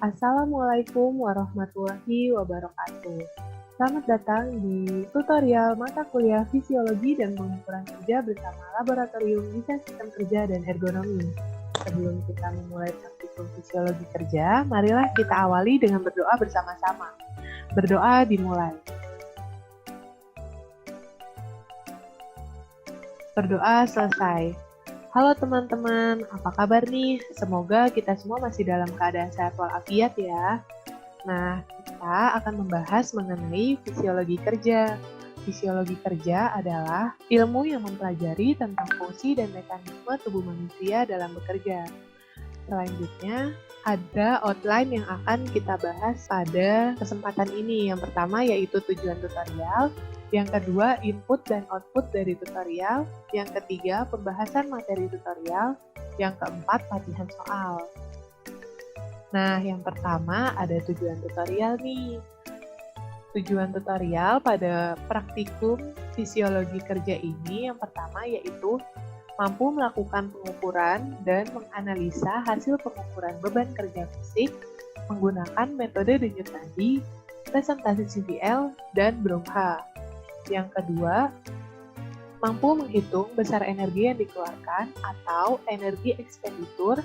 Assalamualaikum warahmatullahi wabarakatuh. Selamat datang di tutorial mata kuliah Fisiologi dan Pengukuran Kerja bersama Laboratorium Desain Sistem Kerja dan Ergonomi. Sebelum kita memulai praktikum Fisiologi Kerja, marilah kita awali dengan berdoa bersama-sama. Berdoa dimulai. Berdoa selesai. Halo teman-teman, apa kabar nih? Semoga kita semua masih dalam keadaan sehat walafiat ya. Nah, kita akan membahas mengenai fisiologi kerja. Fisiologi kerja adalah ilmu yang mempelajari tentang fungsi dan mekanisme tubuh manusia dalam bekerja. Selanjutnya, ada outline yang akan kita bahas pada kesempatan ini. Yang pertama yaitu tujuan tutorial, yang kedua input dan output dari tutorial, yang ketiga pembahasan materi tutorial, yang keempat latihan soal. Nah, yang pertama ada tujuan tutorial nih. Tujuan tutorial pada praktikum fisiologi kerja ini yang pertama yaitu mampu melakukan pengukuran dan menganalisa hasil pengukuran beban kerja fisik menggunakan metode denyut nadi, presentasi CVL, dan Brouwer. Yang kedua, mampu menghitung besar energi yang dikeluarkan atau energi ekspenditur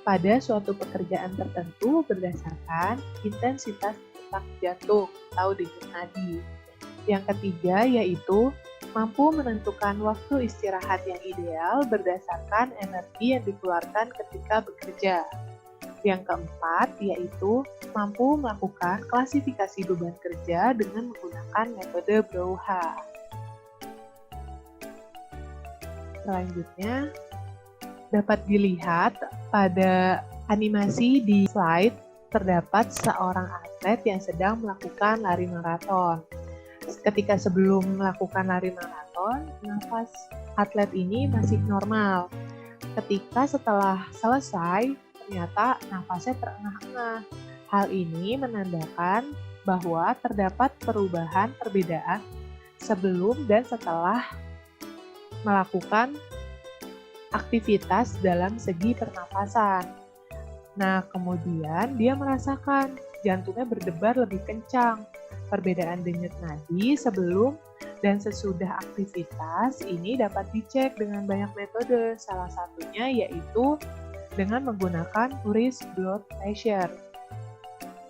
pada suatu pekerjaan tertentu berdasarkan intensitas detak jantung atau denyut nadi. Yang ketiga yaitu mampu menentukan waktu istirahat yang ideal berdasarkan energi yang dikeluarkan ketika bekerja. Yang keempat yaitu mampu melakukan klasifikasi beban kerja dengan menggunakan metode Brouwer. Selanjutnya, dapat dilihat pada animasi di slide terdapat seorang atlet yang sedang melakukan lari maraton. Ketika sebelum melakukan lari maraton, nafas atlet ini masih normal. Ketika setelah selesai, ternyata nafasnya terengah-engah. Hal ini menandakan bahwa terdapat perbedaan sebelum dan setelah melakukan aktivitas dalam segi pernapasan. Nah, kemudian dia merasakan jantungnya berdebar lebih kencang. Perbedaan denyut nadi sebelum dan sesudah aktivitas ini dapat dicek dengan banyak metode. Salah satunya yaitu dengan menggunakan wrist blood pressure.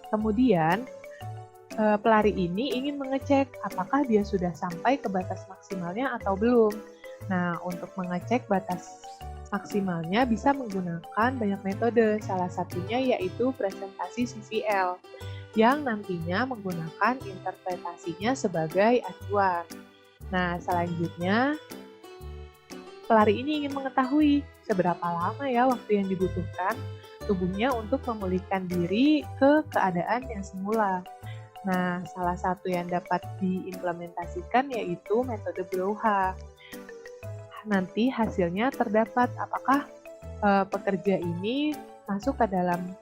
Kemudian, pelari ini ingin mengecek apakah dia sudah sampai ke batas maksimalnya atau belum. Nah, untuk mengecek batas maksimalnya bisa menggunakan banyak metode. Salah satunya yaitu presentasi CVL, yang nantinya menggunakan interpretasinya sebagai acuan. Nah, selanjutnya, pelari ini ingin mengetahui seberapa lama ya waktu yang dibutuhkan tubuhnya untuk memulihkan diri ke keadaan yang semula. Nah, salah satu yang dapat diimplementasikan yaitu metode Brouwer. Nanti hasilnya terdapat apakah pekerja ini masuk ke dalam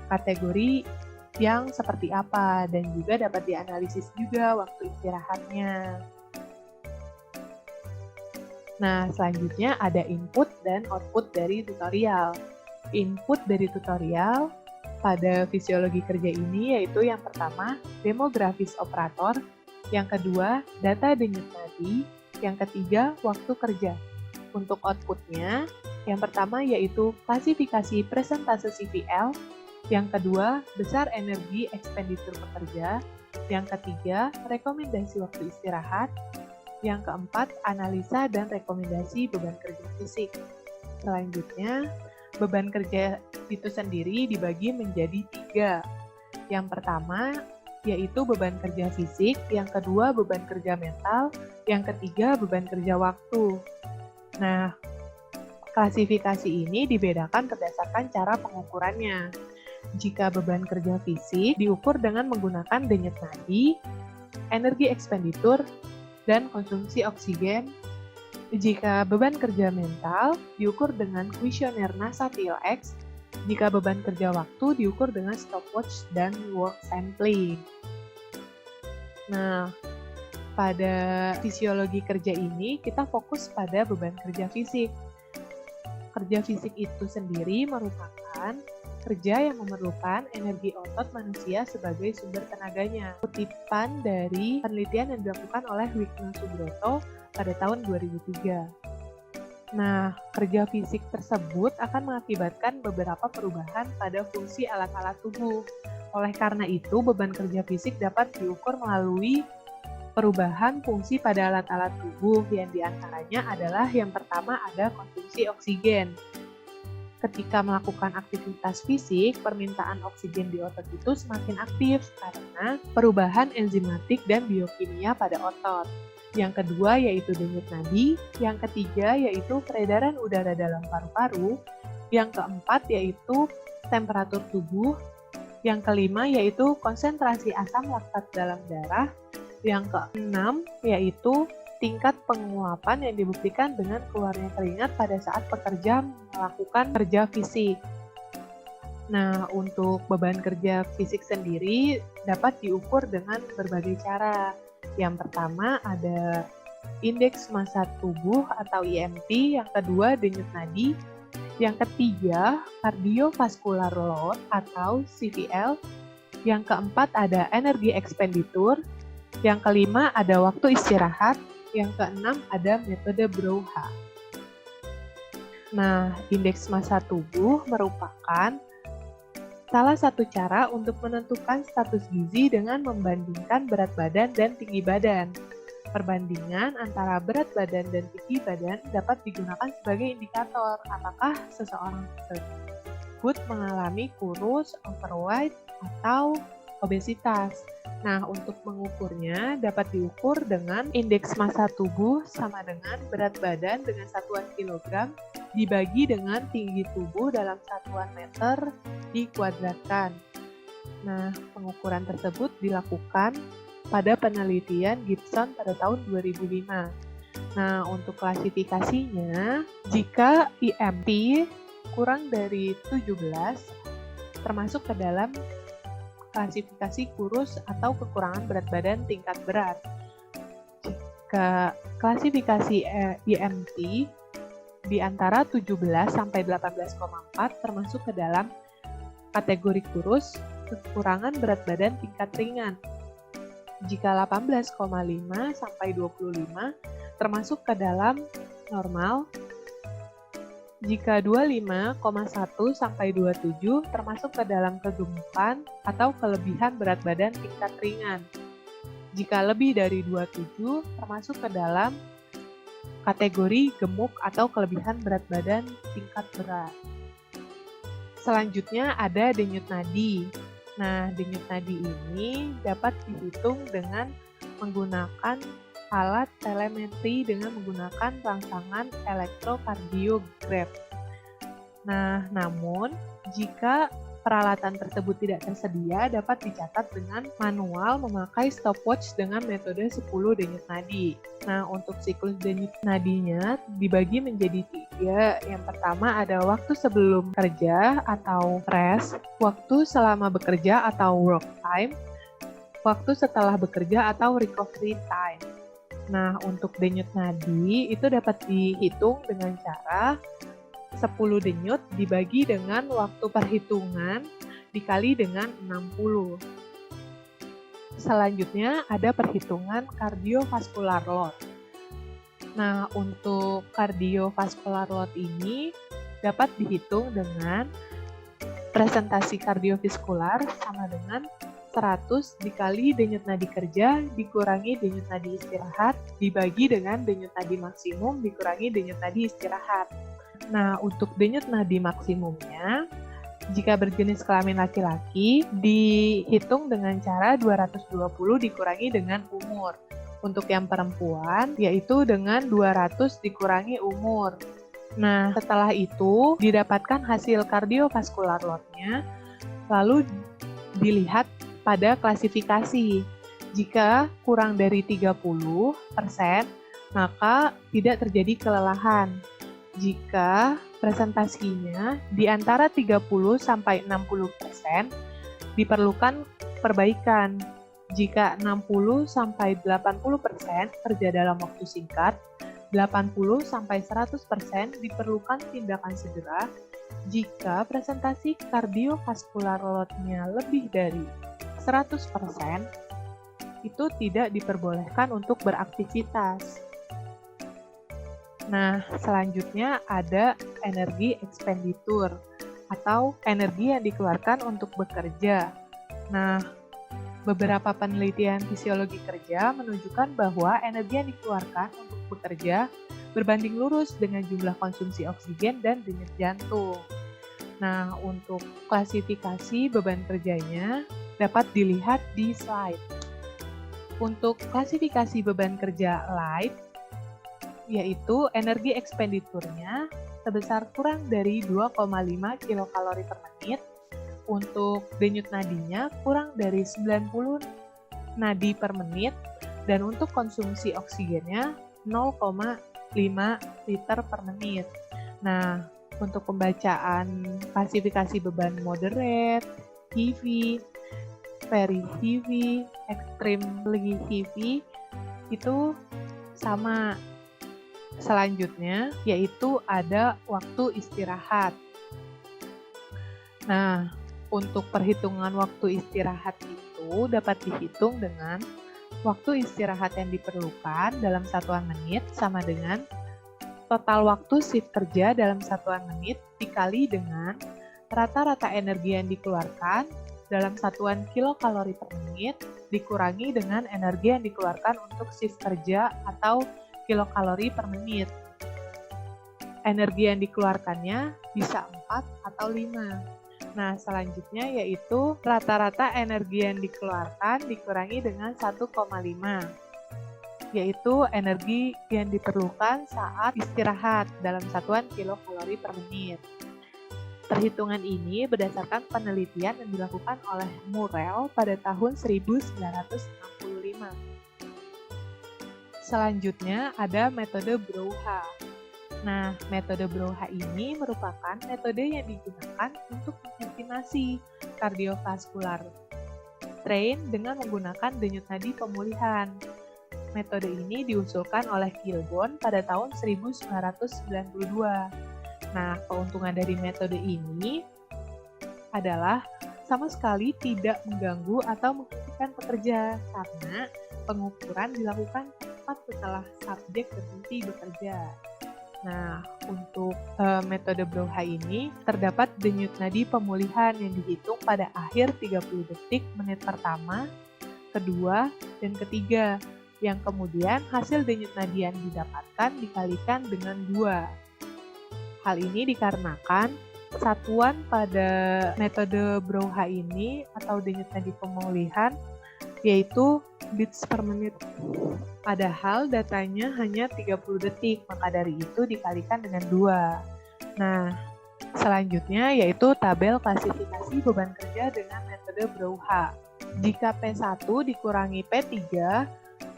kategori yang seperti apa dan juga dapat dianalisis juga waktu istirahatnya. Nah, selanjutnya ada input dan output dari tutorial. Input dari tutorial pada fisiologi kerja ini yaitu yang pertama, demografis operator, yang kedua, data denyut nadi, yang ketiga, waktu kerja. Untuk outputnya, yang pertama yaitu klasifikasi presentase CVL, yang kedua, besar energi ekspenditur pekerja, yang ketiga, rekomendasi waktu istirahat, yang keempat, analisa dan rekomendasi beban kerja fisik. Selanjutnya, beban kerja itu sendiri dibagi menjadi 3. Yang pertama, yaitu beban kerja fisik, yang kedua beban kerja mental, yang ketiga beban kerja waktu. Nah, klasifikasi ini dibedakan berdasarkan cara pengukurannya. Jika beban kerja fisik diukur dengan menggunakan denyut nadi, energi ekspenditur, dan konsumsi oksigen. Jika beban kerja mental diukur dengan kuesioner NASA TLX, jika beban kerja waktu diukur dengan stopwatch dan work sampling. Nah, pada fisiologi kerja ini kita fokus pada beban kerja fisik. Kerja fisik itu sendiri merupakan kerja yang memerlukan energi otot manusia sebagai sumber tenaganya. Kutipan dari penelitian yang dilakukan oleh Wigno Subroto pada tahun 2003. Nah, kerja fisik tersebut akan mengakibatkan beberapa perubahan pada fungsi alat-alat tubuh. Oleh karena itu, beban kerja fisik dapat diukur melalui perubahan fungsi pada alat-alat tubuh, yang diantaranya adalah yang pertama ada konsumsi oksigen. Ketika melakukan aktivitas fisik, permintaan oksigen di otot itu semakin aktif karena perubahan enzimatik dan biokimia pada otot. Yang kedua yaitu denyut nadi, yang ketiga yaitu peredaran udara dalam paru-paru, yang keempat yaitu temperatur tubuh, yang kelima yaitu konsentrasi asam laktat dalam darah, yang keenam yaitu tingkat penguapan yang dibuktikan dengan keluarnya keringat pada saat pekerja melakukan kerja fisik. Nah, untuk beban kerja fisik sendiri dapat diukur dengan berbagai cara. Yang pertama ada indeks massa tubuh atau IMT, yang kedua denyut nadi, yang ketiga cardiovascular load atau CVL, yang keempat ada energi expenditure, yang kelima ada waktu istirahat, yang keenam ada metode Brouwer. Nah, indeks massa tubuh merupakan salah satu cara untuk menentukan status gizi dengan membandingkan berat badan dan tinggi badan. Perbandingan antara berat badan dan tinggi badan dapat digunakan sebagai indikator apakah seseorang tersebut mengalami kurus, overweight, atau obesitas. Nah, untuk mengukurnya dapat diukur dengan indeks massa tubuh sama dengan berat badan dengan satuan kilogram dibagi dengan tinggi tubuh dalam satuan meter dikuadratkan. Nah, pengukuran tersebut dilakukan pada penelitian Gibson pada tahun 2005. Nah, untuk klasifikasinya, jika IMT kurang dari 17 termasuk ke dalam klasifikasi kurus atau kekurangan berat badan tingkat berat. Jika klasifikasi IMT di antara 17 sampai 18,4 termasuk ke dalam kategori kurus, kekurangan berat badan tingkat ringan. Jika 18,5 sampai 25 termasuk ke dalam normal. Jika 25,1 sampai 27 termasuk ke dalam kegemukan atau kelebihan berat badan tingkat ringan. Jika lebih dari 27 termasuk ke dalam kategori gemuk atau kelebihan berat badan tingkat berat. Selanjutnya ada denyut nadi. Nah, denyut nadi ini dapat dihitung dengan menggunakan alat telemetri dengan menggunakan rangsangan elektrokardiogram. Nah, namun jika peralatan tersebut tidak tersedia, dapat dicatat dengan manual memakai stopwatch dengan metode 10 denyut nadi. Nah, untuk siklus denyut nadinya dibagi menjadi 3. Yang pertama ada waktu sebelum kerja atau rest, waktu selama bekerja atau work time, waktu setelah bekerja atau recovery time. Nah, untuk denyut nadi itu dapat dihitung dengan cara 10 denyut dibagi dengan waktu perhitungan dikali dengan 60. Selanjutnya ada perhitungan cardiovascular load. Nah, untuk cardiovascular load ini dapat dihitung dengan presentasi kardiovaskular sama dengan 100 dikali denyut nadi kerja dikurangi denyut nadi istirahat dibagi dengan denyut nadi maksimum dikurangi denyut nadi istirahat. Nah, untuk denyut nadi maksimumnya, jika berjenis kelamin laki-laki, dihitung dengan cara 220 dikurangi dengan umur. Untuk yang perempuan, yaitu dengan 200 dikurangi umur. Nah, setelah itu, didapatkan hasil kardiovaskular load-nya, lalu dilihat pada klasifikasi. Jika kurang dari 30%, maka tidak terjadi kelelahan. Jika presentasinya di antara 30 sampai 60%, diperlukan perbaikan. Jika 60 sampai 80% kerja dalam waktu singkat, 80 sampai 100% diperlukan tindakan segera, Jika presentasi kardiovaskular load-nya lebih dari 100%, itu tidak diperbolehkan untuk beraktivitas. Nah, selanjutnya ada energi ekspenditur atau energi yang dikeluarkan untuk bekerja. Nah, beberapa penelitian fisiologi kerja menunjukkan bahwa energi yang dikeluarkan untuk bekerja berbanding lurus dengan jumlah konsumsi oksigen dan denyut jantung. Nah, untuk klasifikasi beban kerjanya dapat dilihat di slide. Untuk klasifikasi beban kerja light, yaitu energi ekspenditurnya sebesar kurang dari 2,5 kilokalori per menit, untuk denyut nadinya kurang dari 90 nadi per menit, dan untuk konsumsi oksigennya 0,5 liter per menit. Nah, untuk pembacaan klasifikasi beban moderate, heavy, very heavy, extremely heavy, itu sama. Selanjutnya, yaitu ada waktu istirahat. Nah, untuk perhitungan waktu istirahat itu dapat dihitung dengan waktu istirahat yang diperlukan dalam satuan menit sama dengan total waktu shift kerja dalam satuan menit dikali dengan rata-rata energi yang dikeluarkan dalam satuan kilokalori per menit dikurangi dengan energi yang dikeluarkan untuk shift kerja atau kilokalori per menit. Energi yang dikeluarkannya bisa 4 atau 5. Nah, selanjutnya yaitu rata-rata energi yang dikeluarkan dikurangi dengan 1,5, yaitu energi yang diperlukan saat istirahat dalam satuan kilokalori per menit. Perhitungan ini berdasarkan penelitian yang dilakukan oleh Murrell pada tahun 1965. Selanjutnya ada metode Brouwer. Nah, metode Brouwer ini merupakan metode yang digunakan untuk mengestimasi kardiovaskular strain dengan menggunakan denyut nadi pemulihan. Metode ini diusulkan oleh Kilbon pada tahun 1992. Nah, keuntungan dari metode ini adalah sama sekali tidak mengganggu atau menghentikan pekerja karena pengukuran dilakukan tepat setelah subjek berhenti bekerja. Nah, untuk metode Brouwer ini terdapat denyut nadi pemulihan yang dihitung pada akhir 30 detik menit pertama, kedua, dan ketiga, yang kemudian hasil denyut nadi yang didapatkan dikalikan dengan 2. Hal ini dikarenakan satuan pada metode Brouwer ini atau denyut nadi pemulihan yaitu beats per menit. Padahal datanya hanya 30 detik, maka dari itu dikalikan dengan 2. Nah, selanjutnya yaitu tabel klasifikasi beban kerja dengan metode Brouwer. Jika P1 dikurangi P3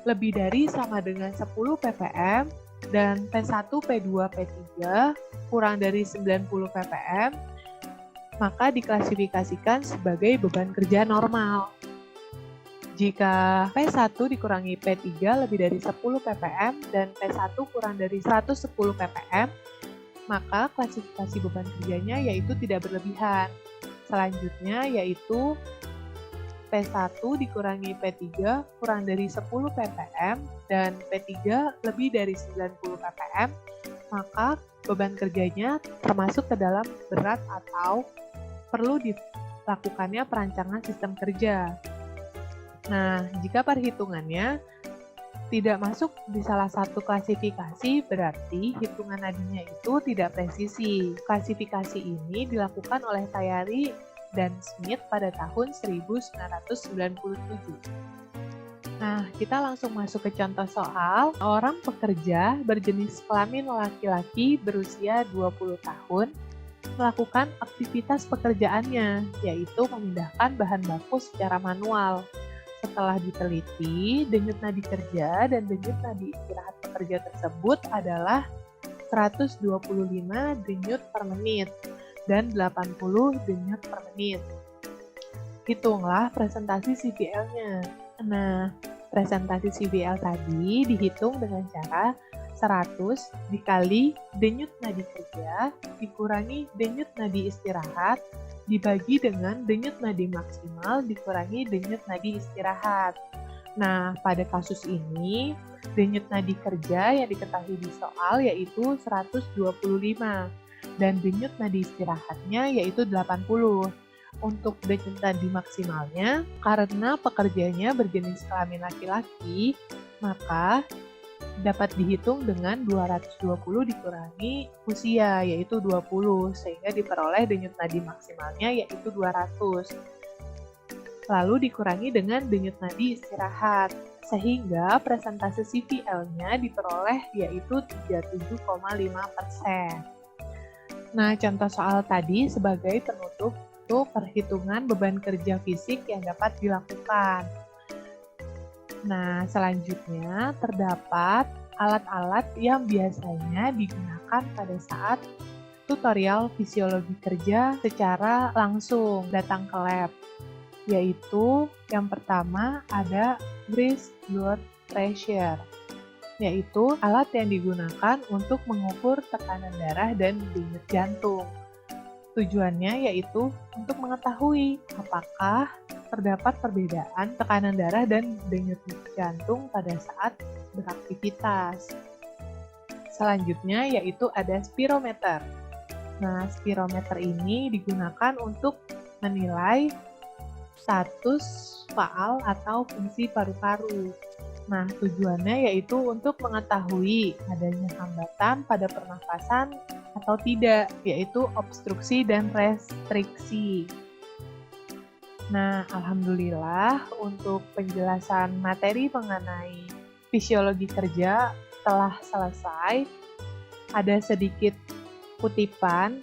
lebih dari sama dengan 10 ppm dan P1, P2, P3 kurang dari 90 ppm, maka diklasifikasikan sebagai beban kerja normal. Jika P1 dikurangi P3 lebih dari 10 ppm dan P1 kurang dari 110 ppm, maka klasifikasi beban kerjanya yaitu tidak berlebihan. Selanjutnya yaitu P1 dikurangi P3 kurang dari 10 ppm dan P3 lebih dari 90 ppm, maka beban kerjanya termasuk ke dalam berat atau perlu dilakukannya perancangan sistem kerja. Nah, jika perhitungannya tidak masuk di salah satu klasifikasi, berarti hitungan nadinya itu tidak presisi. Klasifikasi ini dilakukan oleh Tayari dan Smith pada tahun 1997. Nah, kita langsung masuk ke contoh soal. Orang pekerja berjenis kelamin laki-laki berusia 20 tahun melakukan aktivitas pekerjaannya, yaitu memindahkan bahan baku secara manual. Setelah diteliti, denyut nadi kerja dan denyut nadi istirahat pekerja tersebut adalah 125 denyut per menit dan 80 denyut per menit. Hitunglah presentasi CVL-nya. Nah, presentasi CVL tadi dihitung dengan cara 100 dikali denyut nadi kerja dikurangi denyut nadi istirahat dibagi dengan denyut nadi maksimal dikurangi denyut nadi istirahat. Nah, pada kasus ini, denyut nadi kerja yang diketahui di soal yaitu 125 dan denyut nadi istirahatnya yaitu 80. Untuk denyut nadi maksimalnya, karena pekerjanya berjenis kelamin laki-laki, maka dapat dihitung dengan 220 dikurangi usia, yaitu 20, sehingga diperoleh denyut nadi maksimalnya yaitu 200. Lalu dikurangi dengan denyut nadi istirahat, sehingga presentase CVL-nya diperoleh yaitu 37,5%. Nah, contoh soal tadi sebagai penutup untuk perhitungan beban kerja fisik yang dapat dilakukan. Nah, selanjutnya terdapat alat-alat yang biasanya digunakan pada saat tutorial fisiologi kerja secara langsung datang ke lab, yaitu yang pertama ada wrist blood pressure, yaitu alat yang digunakan untuk mengukur tekanan darah dan denyut jantung. Tujuannya yaitu untuk mengetahui apakah terdapat perbedaan tekanan darah dan denyut jantung pada saat beraktivitas. Selanjutnya yaitu ada spirometer. Nah, spirometer ini digunakan untuk menilai status faal atau fungsi paru-paru. Nah, tujuannya yaitu untuk mengetahui adanya hambatan pada pernafasan atau tidak, yaitu obstruksi dan restriksi. Nah, alhamdulillah untuk penjelasan materi mengenai fisiologi kerja telah selesai. Ada sedikit kutipan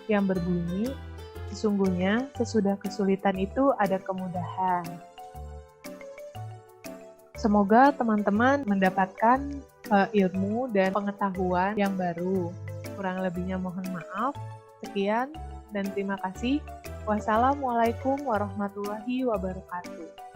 yang berbunyi, sesungguhnya sesudah kesulitan itu ada kemudahan. Semoga teman-teman mendapatkan ilmu dan pengetahuan yang baru. Kurang lebihnya mohon maaf. Sekian dan terima kasih. Wassalamualaikum warahmatullahi wabarakatuh.